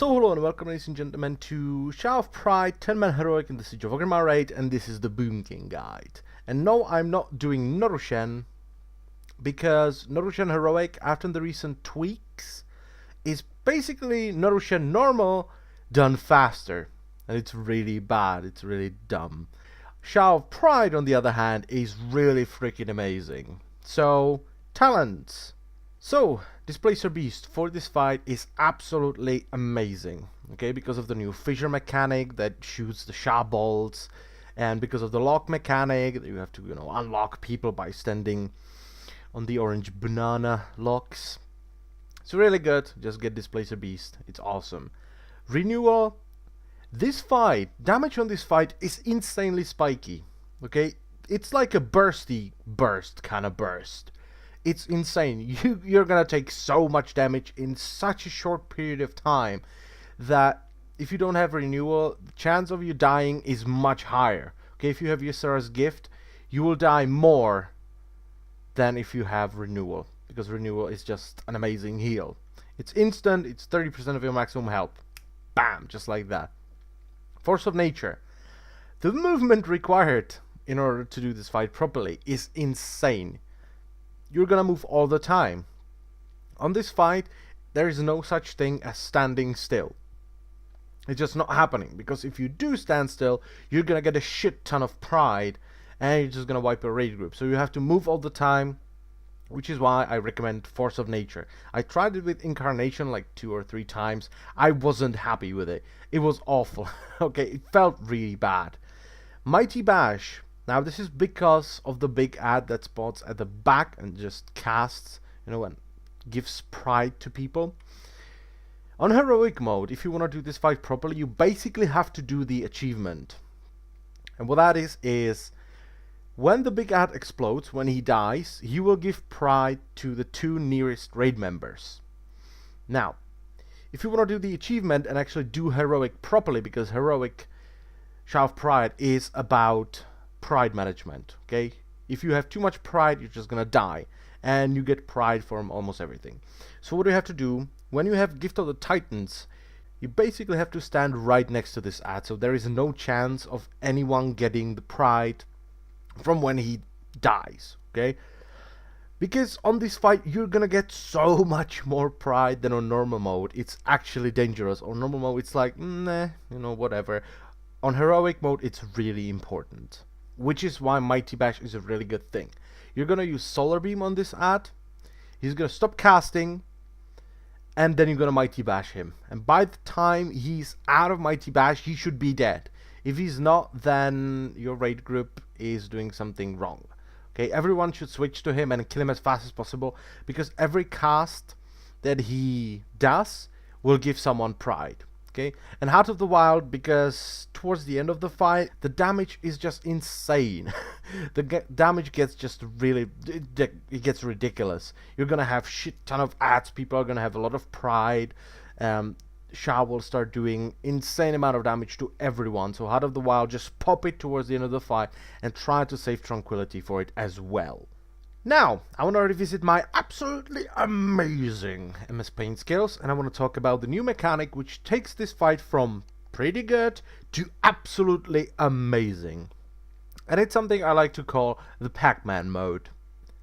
So hello and welcome, ladies and gentlemen, to Shout of Pride 10-man heroic in the Siege of Orgrimmar raid, and this is the Boomkin guide. And no, I'm not doing Norushen, because Norushen heroic, after the recent tweaks, is basically Norushen normal done faster. And it's really bad, it's really dumb. Shout of Pride, on the other hand, is really freaking amazing. So, talents. So, Displacer Beast for this fight is absolutely amazing, okay, because of the new fissure mechanic that shoots the sharp bolts, and because of the lock mechanic that you have to, unlock people by standing on the orange banana locks. It's really good. Just get Displacer Beast. It's awesome. Renewal. This fight, damage on this fight is insanely spiky, okay? It's like a bursty burst kind of burst. It's insane. You're gonna take so much damage in such a short period of time that if you don't have renewal, the chance of you dying is much higher. Okay, if you have Ysera's gift, you will die more than if you have renewal, because renewal is just an amazing heal. It's instant, it's 30% of your maximum health. Bam, just like that. Force of Nature. The movement required in order to do this fight properly is insane. You're gonna move all the time. On this fight, there is no such thing as standing still. It's just not happening, because if you do stand still, you're gonna get a shit ton of pride, and you're just gonna wipe your raid group. So you have to move all the time, which is why I recommend Force of Nature. I tried it with Incarnation like 2 or 3 times. I wasn't happy with it. It was awful. Okay, it felt really bad. Mighty Bash. Now this is because of the big ad that spawns at the back and just casts, and gives pride to people. On heroic mode, if you want to do this fight properly, you basically have to do the achievement. And what that is when the big ad explodes, when he dies, he will give pride to the 2 nearest raid members. Now, if you want to do the achievement and actually do heroic properly, because heroic Shout of Pride is about pride management, okay? If you have too much pride, you're just gonna die, and you get pride from almost everything. So what do you have to do? When you have Gift of the Titans, you basically have to stand right next to this ad, so there is no chance of anyone getting the pride from when he dies, okay? Because on this fight, you're gonna get so much more pride than on normal mode. It's actually dangerous. On normal mode, it's like, nah, whatever. On heroic mode, it's really important, which is why Mighty Bash is a really good thing. You're gonna use Solar Beam on this ad, he's gonna stop casting, and then you're gonna Mighty Bash him. And by the time he's out of Mighty Bash, he should be dead. If he's not, then your raid group is doing something wrong. Okay, everyone should switch to him and kill him as fast as possible, because every cast that he does will give someone pride. Okay, and Heart of the Wild, because towards the end of the fight, the damage is just insane. The damage gets just really, it gets ridiculous. You're gonna have shit ton of ads, people are gonna have a lot of pride. Sha will start doing insane amount of damage to everyone. So Heart of the Wild, just pop it towards the end of the fight and try to save Tranquility for it as well. Now, I want to revisit my absolutely amazing MS Paint skills, and I want to talk about the new mechanic which takes this fight from pretty good to absolutely amazing. And it's something I like to call the Pac-Man mode.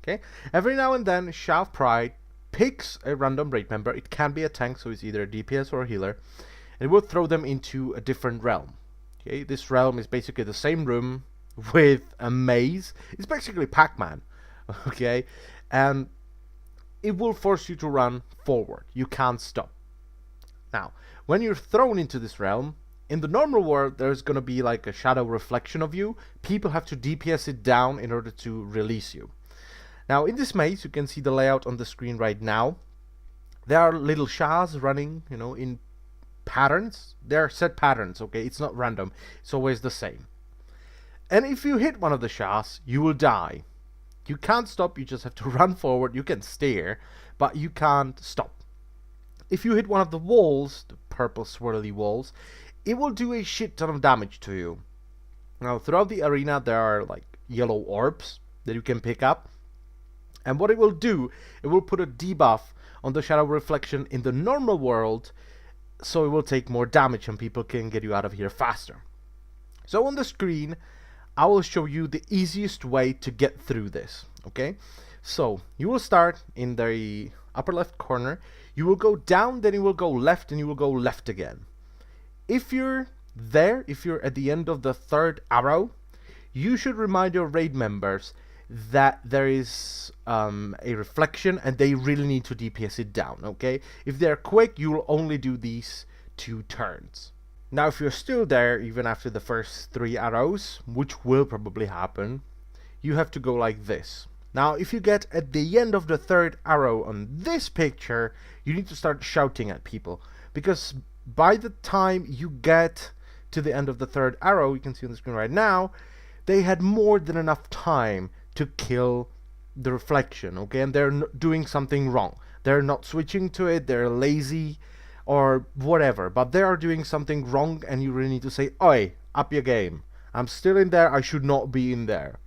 Okay? Every now and then, Shout of Pride picks a random raid member. It can be a tank, so it's either a DPS or a healer, and it will throw them into a different realm. Okay? This realm is basically the same room with a maze. It's basically Pac-Man. Okay, and it will force you to run forward. You can't stop. Now, when you're thrown into this realm, in the normal world, there's gonna be like a shadow reflection of you. People have to DPS it down in order to release you. Now, in this maze, you can see the layout on the screen right now. There are little shahs running, in patterns. There are set patterns, okay? It's not random. It's always the same. And if you hit one of the shahs, you will die. You can't stop, you just have to run forward. You can stare, but you can't stop. If you hit one of the walls, the purple swirly walls, it will do a shit ton of damage to you. Now, throughout the arena, there are like yellow orbs that you can pick up. And what it will do, it will put a debuff on the shadow reflection in the normal world so it will take more damage and people can get you out of here faster. So on the screen, I will show you the easiest way to get through this, okay? So you will start in the upper left corner, you will go down, then you will go left, and you will go left again. If you're there, if you're at the end of the third arrow, you should remind your raid members that there is a reflection and they really need to DPS it down, okay? If they're quick, you will only do these 2 turns. Now, if you're still there, even after the first 3 arrows, which will probably happen, you have to go like this. Now, if you get at the end of the 3rd arrow on this picture, you need to start shouting at people, because by the time you get to the end of the 3rd arrow, you can see on the screen right now, they had more than enough time to kill the reflection, okay? And they're doing something wrong. They're not switching to it, they're lazy, or whatever, but they are doing something wrong, and you really need to say, oi, up your game. I'm still in there, I should not be in there,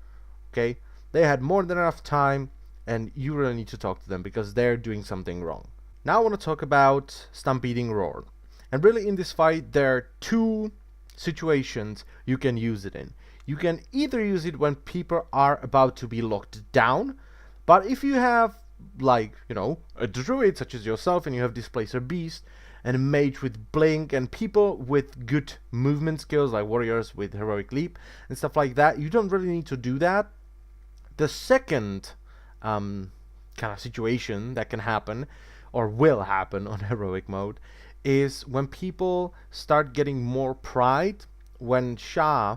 okay? They had more than enough time, and you really need to talk to them, because they're doing something wrong. Now I want to talk about Stampeding Roar. And really in this fight, there are 2 situations you can use it in. You can either use it when people are about to be locked down, but if you have, like, you know, a druid such as yourself, and you have Displacer Beast, and a mage with Blink, and people with good movement skills, like warriors with Heroic Leap, and stuff like that, you don't really need to do that. The second kind of situation that can happen, or will happen on Heroic mode, is when people start getting more pride, when Sha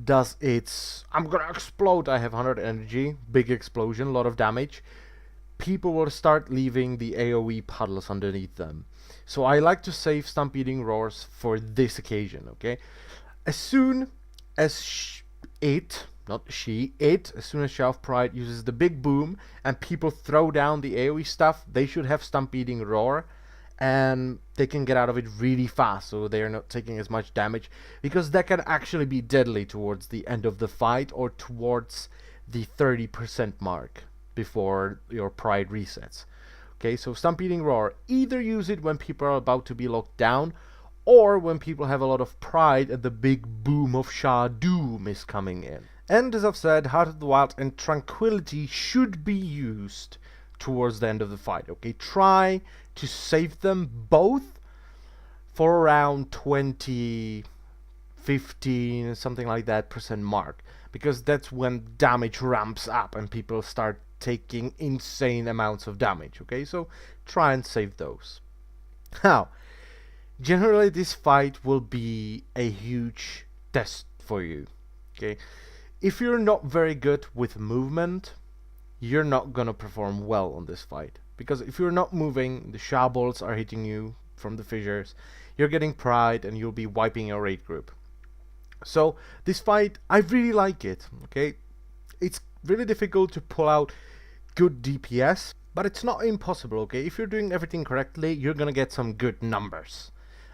does its I'm gonna explode, I have 100 energy, big explosion, a lot of damage, people will start leaving the AoE puddles underneath them. So I like to save Stampeding Roars for this occasion, okay? As soon as as soon as Shelf Pride uses the big boom and people throw down the AoE stuff, they should have Stampeding Roar, and they can get out of it really fast, so they are not taking as much damage, because that can actually be deadly towards the end of the fight, or towards the 30% mark before your pride resets. Okay, so Stampeding Roar, either use it when people are about to be locked down, or when people have a lot of pride and the big boom of Sha Doom is coming in. And as I've said, Heart of the Wild and Tranquility should be used towards the end of the fight, okay? Try to save them both for around 20, 15, something like that % mark, because that's when damage ramps up and people start taking insane amounts of damage, okay? So try and save those. Now, generally this fight will be a huge test for you, okay? If you're not very good with movement, you're not gonna perform well on this fight, because if you're not moving, the Sha bolts are hitting you from the fissures, you're getting pride, and you'll be wiping your raid group. So this fight, I really like it, okay? It's really difficult to pull out good DPS, but it's not impossible, okay? If you're doing everything correctly, you're gonna get some good numbers.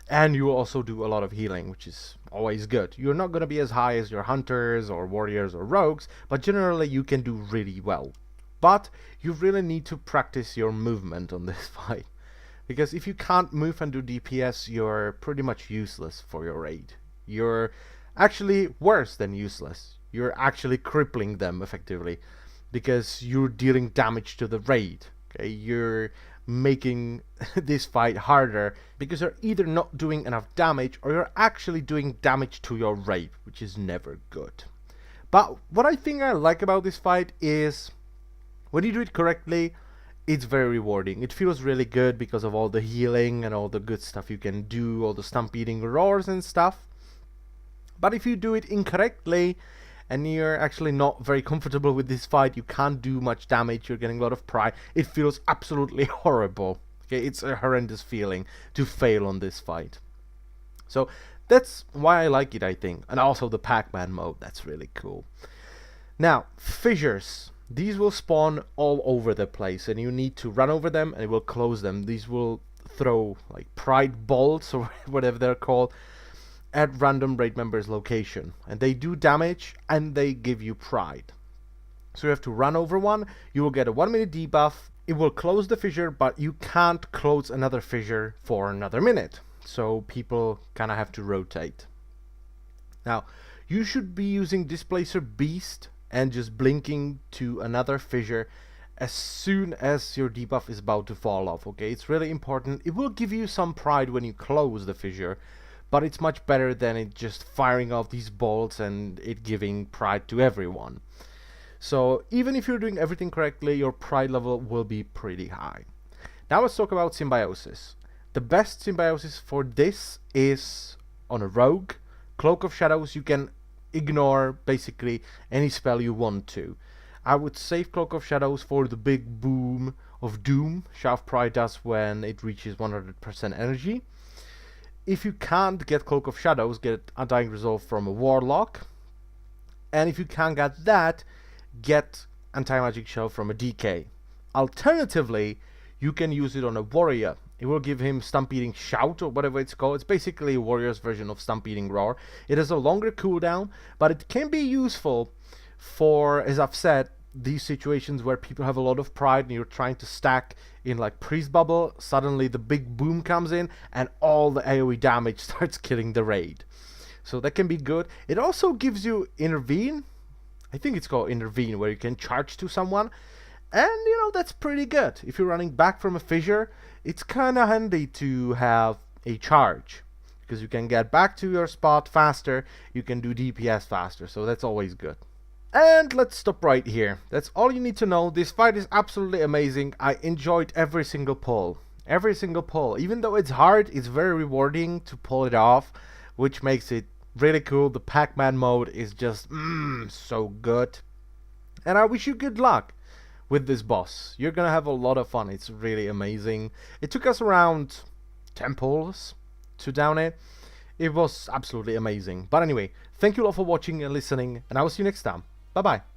And you will also do a lot of healing, which is always good. You're not gonna be as high as your hunters or warriors or rogues, but generally you can do really well. But you really need to practice your movement on this fight, because if you can't move and do DPS, you're pretty much useless for your raid. You're actually worse than useless. You're actually crippling them effectively, because you're dealing damage to the raid. Okay, you're making this fight harder because you're either not doing enough damage, or you're actually doing damage to your raid, which is never good. But what I think I like about this fight is, when you do it correctly, it's very rewarding. It feels really good because of all the healing and all the good stuff you can do, all the Stampeding Roars and stuff. But if you do it incorrectly, and you're actually not very comfortable with this fight, you can't do much damage, you're getting a lot of pride, it feels absolutely horrible. Okay, it's a horrendous feeling to fail on this fight. So that's why I like it, I think. And also the Pac-Man mode, that's really cool. Now, Fissures. These will spawn all over the place, and you need to run over them and it will close them. These will throw like pride bolts or whatever they're called at random raid members' location, and they do damage and they give you pride. So you have to run over one, you will get a 1-minute debuff, it will close the fissure, but you can't close another fissure for another minute. so people kind of have to rotate. Now, you should be using Displacer Beast and just blinking to another fissure as soon as your debuff is about to fall off, okay? It's really important. It will give you some pride when you close the fissure, but it's much better than it just firing off these bolts and it giving pride to everyone. So even if you're doing everything correctly, your pride level will be pretty high. Now let's talk about symbiosis. The best symbiosis for this is on a rogue. Cloak of Shadows, you can ignore basically any spell you want to. I would save Cloak of Shadows for the big boom of doom Shaft Pride does when it reaches 100% energy. If you can't get Cloak of Shadows, get Undying Resolve from a Warlock. And if you can't get that, get Anti-Magic Shell from a DK. Alternatively, you can use it on a Warrior. It will give him Stampeding Shout or whatever it's called. It's basically a Warrior's version of Stampeding Roar. It has a longer cooldown, but it can be useful for, as I've said, these situations where people have a lot of pride and you're trying to stack in like Priest Bubble. Suddenly the big boom comes in and all the AoE damage starts killing the raid. So that can be good. It also gives you Intervene. I think it's called Intervene, where you can charge to someone. And, you know, that's pretty good. If you're running back from a fissure, it's kind of handy to have a charge, because you can get back to your spot faster, you can do DPS faster, so that's always good. And let's stop right here. That's all you need to know. This fight is absolutely amazing. I enjoyed every single pull. Every single pull. Even though it's hard, it's very rewarding to pull it off, which makes it really cool. The Pac-Man mode is just so good. And I wish you good luck with this boss. You're gonna have a lot of fun. It's really amazing. It took us around 10 pulls to down it. It was absolutely amazing. But anyway, thank you all for watching and listening, and I will see you next time. Bye bye.